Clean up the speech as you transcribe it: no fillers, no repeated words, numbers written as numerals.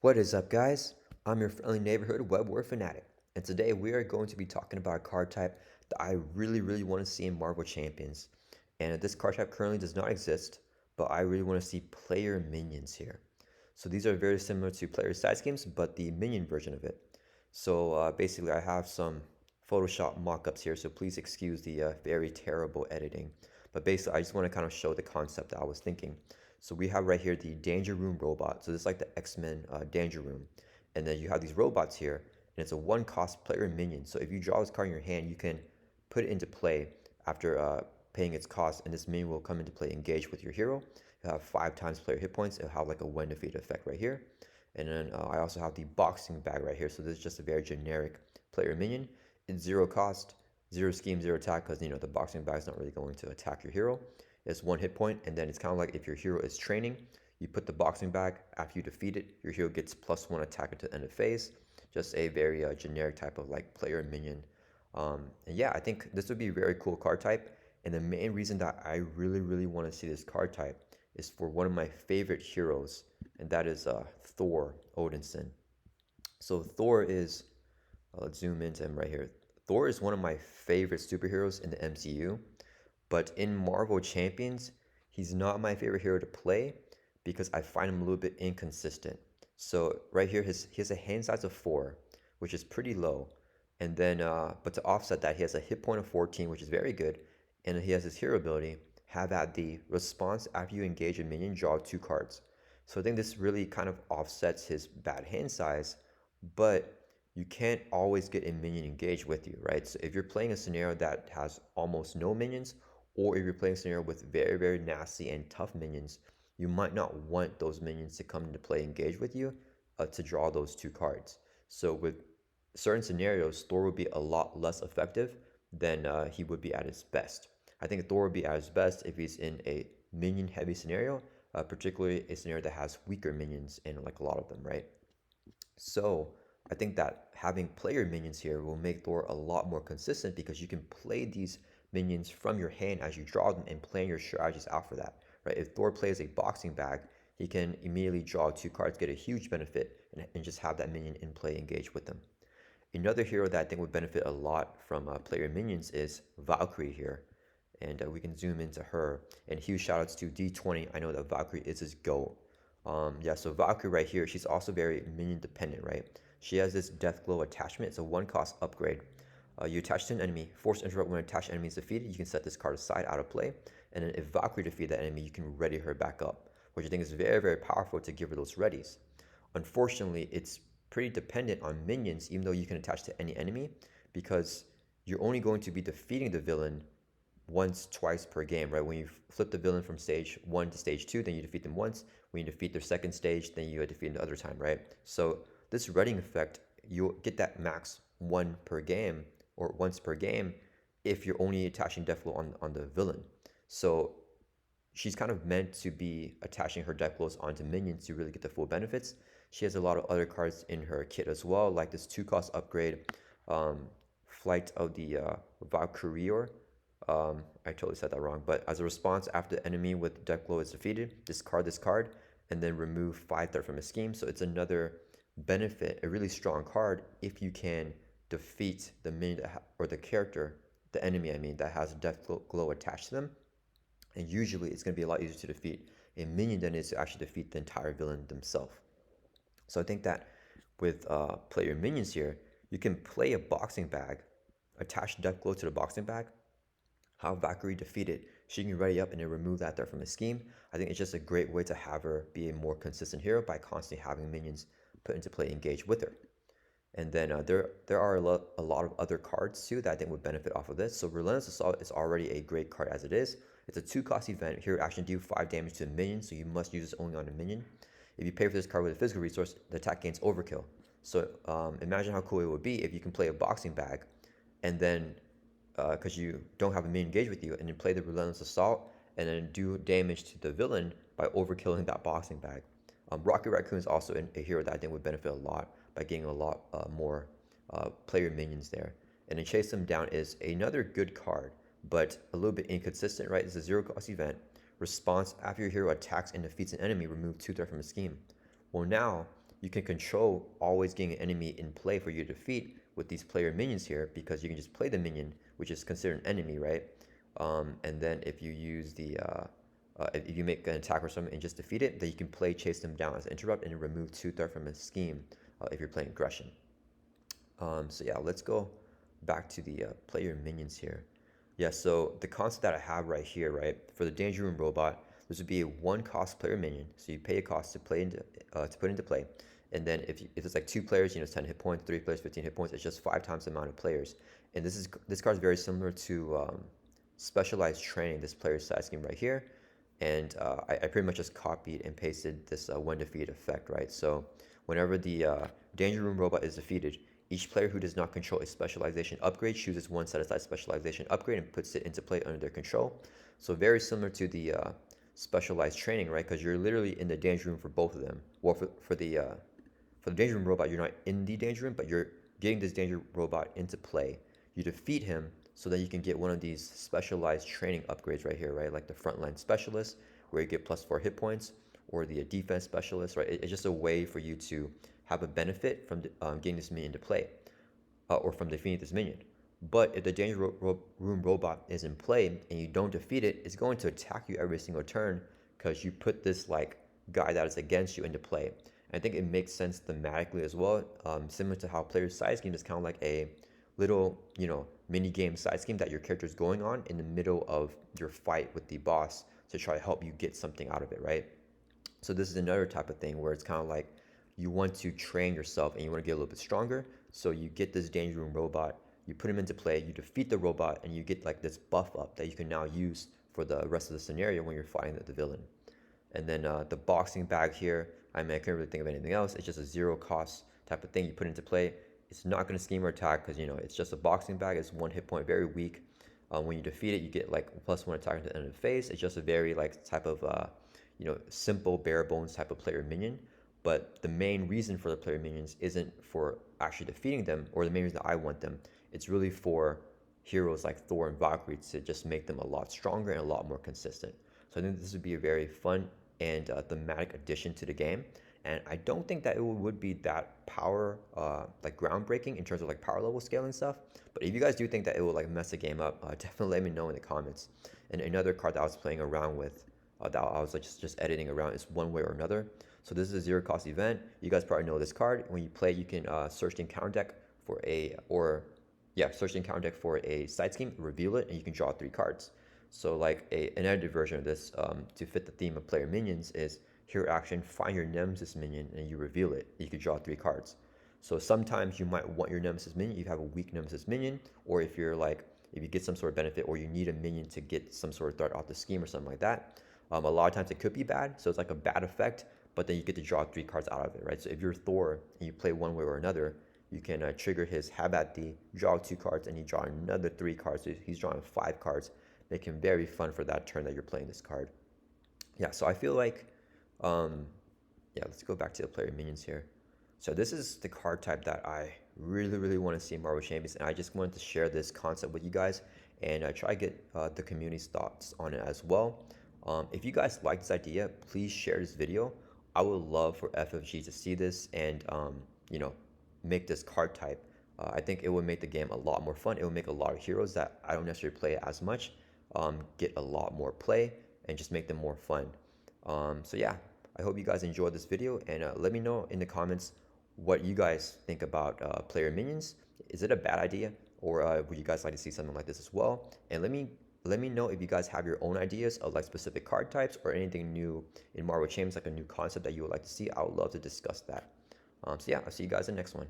What is up, guys? I'm your friendly neighborhood web war fanatic, and today we are going to be talking about a card type that I really want to see in Marvel Champions. And this card type currently does not exist, but I really want to see player minions here. So these are very similar to player side schemes, but the minion version of it. So basically, I have some Photoshop mock-ups here, so please excuse the very terrible editing. But basically, I just want to kind of show the concept that I was thinking. So we have right here the Danger Room robot. So this is like the X-Men Danger Room. And then you have these robots here, and it's a one-cost player minion. So if you draw this card in your hand, you can put it into play after paying its cost, and this minion will come into play engaged with your hero. It'll have 5 times player hit points. It'll have like a when defeated effect right here. And then I also have the boxing bag right here. So this is just a very generic player minion. It's zero cost, zero scheme, zero attack, because the boxing bag is not really going to attack your hero. It's 1 hit point, and then it's kind of like if your hero is training, you put the boxing bag. After you defeat it, your hero gets +1 attack until the end of phase. Just a very generic type of like player minion. And yeah, I think this would be a very cool card type. And the main reason that I really want to see this card type is for one of my favorite heroes, and that is Thor Odinson. So Thor is, let's zoom into him right here. Thor is one of my favorite superheroes in the MCU, but in Marvel Champions, he's not my favorite hero to play because I find him a little bit inconsistent. So right here, he has a hand size of 4, which is pretty low. And then, but to offset that, he has a hit point of 14, which is very good. And he has his hero ability, have at the response after you engage a minion, draw 2 cards. So I think this really kind of offsets his bad hand size, but you can't always get a minion engaged with you, right? So if you're playing a scenario that has almost no minions, or if you're playing a scenario with very nasty and tough minions, you might not want those minions to come into play engage with you to draw those 2 cards. So with certain scenarios, Thor would be a lot less effective than he would be at his best. I think Thor would be at his best if he's in a minion heavy scenario, particularly a scenario that has weaker minions and like a lot of them, right? So I think that having player minions here will make Thor a lot more consistent because you can play these minions from your hand as you draw them and plan your strategies out for that, right? If Thor plays a boxing bag, he can immediately draw 2 cards, get a huge benefit, and just have that minion in play engage with them. Another hero that I think would benefit a lot from player minions is Valkyrie here. And we can zoom into her. And huge shoutouts to D20. I know that Valkyrie is his GOAT. Yeah, so Valkyrie right here, she's also very minion dependent, right? She has this Death Glow attachment. It's a 1 cost upgrade. You attach to an enemy, force interrupt when attached enemy is defeated. You can set this card aside out of play. And then if Valkyrie defeats that enemy, you can ready her back up, which I think is very powerful to give her those readies. Unfortunately, it's pretty dependent on minions, even though you can attach to any enemy, because you're only going to be defeating the villain twice per game, right? When you flip the villain from stage 1 to stage 2, then you defeat them once. When you defeat their second stage, then you defeat them the other time, right? So this reading effect, you'll get that max 1 per game or once per game if you're only attaching Death Blow on the villain. So she's kind of meant to be attaching her Death Blows onto minions to really get the full benefits. She has a lot of other cards in her kit as well, like this 2 cost upgrade, Flight of the Valkyrie. I totally said that wrong. But as a response, after the enemy with Death Blow is defeated, discard, and then remove 5 threat from a scheme. So it's another benefit, a really strong card if you can defeat the minion or the character, the enemy, I mean, that has Death Glow attached to them. And usually it's going to be a lot easier to defeat a minion than it is to actually defeat the entire villain themselves. So I think that with player minions here, you can play a boxing bag, attach Death Glow to the boxing bag, have Valkyrie defeat it, she can ready up and then remove that threat from the scheme. I think it's just a great way to have her be a more consistent hero by constantly having minions put into play engage with her. And then there are a lot of other cards too that I think would benefit off of this. So Relentless Assault is already a great card as it is. It's a 2 cost event. Here, action deal 5 damage to a minion, so you must use this only on a minion. If you pay for this card with a physical resource, the attack gains overkill. So imagine how cool it would be if you can play a boxing bag, and then because you don't have a minion engage with you, and then play the Relentless Assault, and then do damage to the villain by overkilling that boxing bag. Rocket Raccoon is also a hero that I think would benefit a lot by getting a lot more player minions there. And then Chase Them Down is another good card, but a little bit inconsistent, right? It's a 0 cost event. Response, after your hero attacks and defeats an enemy, remove 2 threat from a scheme. Well, now you can control always getting an enemy in play for you to defeat with these player minions here, because you can just play the minion, which is considered an enemy, right? And then if you use if you make an attack or something and just defeat it, then you can play chase them down as an interrupt and remove 2 threat from a scheme if you're playing aggression. So yeah, let's go back to the player minions here. Yeah, so the concept that I have right here, right, for the Danger Room robot, this would be a 1 cost player minion. So you pay a cost to put into play, and then if it's like 2 players, it's 10 hit points, 3 players, 15 hit points. It's just 5 times the amount of players. And this card is very similar to specialized training, this player side scheme right here. And I pretty much just copied and pasted this when defeated effect, right? So whenever the Danger Room robot is defeated, each player who does not control a specialization upgrade chooses one set-aside specialization upgrade and puts it into play under their control. So very similar to the specialized training, right? Because you're literally in the danger room for both of them. Well, for the danger room robot, you're not in the danger room, but you're getting this danger robot into play. You defeat him so that you can get one of these specialized training upgrades right here, right? Like the frontline specialist, where you get +4 hit points, or the defense specialist, right? It's just a way for you to have a benefit from getting this minion to play, or from defeating this minion. But if the danger room robot is in play and you don't defeat it, it's going to attack you every single turn because you put this like guy that is against you into play. And I think it makes sense thematically as well, similar to how player side scheme is kind of like a little, mini game side scheme that your character is going on in the middle of your fight with the boss to try to help you get something out of it, right? So this is another type of thing where it's kind of like you want to train yourself and you want to get a little bit stronger. So you get this danger room robot, you put him into play, you defeat the robot, and you get like this buff up that you can now use for the rest of the scenario when you're fighting the villain. And then the boxing bag here, I can't really think of anything else. It's just a 0 cost type of thing you put into play. It's not going to scheme or attack because, it's just a boxing bag. It's 1 hit point, very weak. When you defeat it, you get like +1 attack to the end of the phase. It's just a very like type of, simple bare bones type of player minion. But the main reason for the player minions isn't for actually defeating them, or the main reason that I want them. It's really for heroes like Thor and Valkyrie to just make them a lot stronger and a lot more consistent. So I think this would be a very fun and thematic addition to the game. And I don't think that it would be that like groundbreaking in terms of like power level scaling stuff. But if you guys do think that it will like mess the game up, definitely let me know in the comments. And another card that I was playing around with, that I was like just editing around, is One Way or Another. So this is a 0 cost event. You guys probably know this card. When you play, you can search the encounter deck for search the encounter deck for a side scheme, reveal it, and you can draw 3 cards. So like an edited version of this to fit the theme of player minions is hero action, find your nemesis minion, and you reveal it. You can draw 3 cards. So sometimes you might want your nemesis minion, you have a weak nemesis minion, or if you get some sort of benefit, or you need a minion to get some sort of threat off the scheme or something like that. A lot of times it could be bad, so it's like a bad effect, but then you get to draw 3 cards out of it, right? So if you're Thor and you play One Way or Another, you can trigger his Have at Thee, draw 2 cards, and you draw another 3 cards. So he's drawing 5 cards, make him very fun for that turn that you're playing this card. Yeah, so I feel like, let's go back to the player minions here. So this is the card type that I really, really want to see in Marvel Champions, and I just wanted to share this concept with you guys and try to get the community's thoughts on it as well. If you guys like this idea, please share this video. I would love for FFG to see this and, make this card type. I think it would make the game a lot more fun. It would make a lot of heroes that I don't necessarily play as much get a lot more play and just make them more fun. So yeah, I hope you guys enjoyed this video, and let me know in the comments what you guys think about player minions. Is it a bad idea, or would you guys like to see something like this as well? And let me know if you guys have your own ideas of like specific card types or anything new in Marvel Champions, like a new concept that you would like to see. I would love to discuss that. So yeah, I'll see you guys in the next one.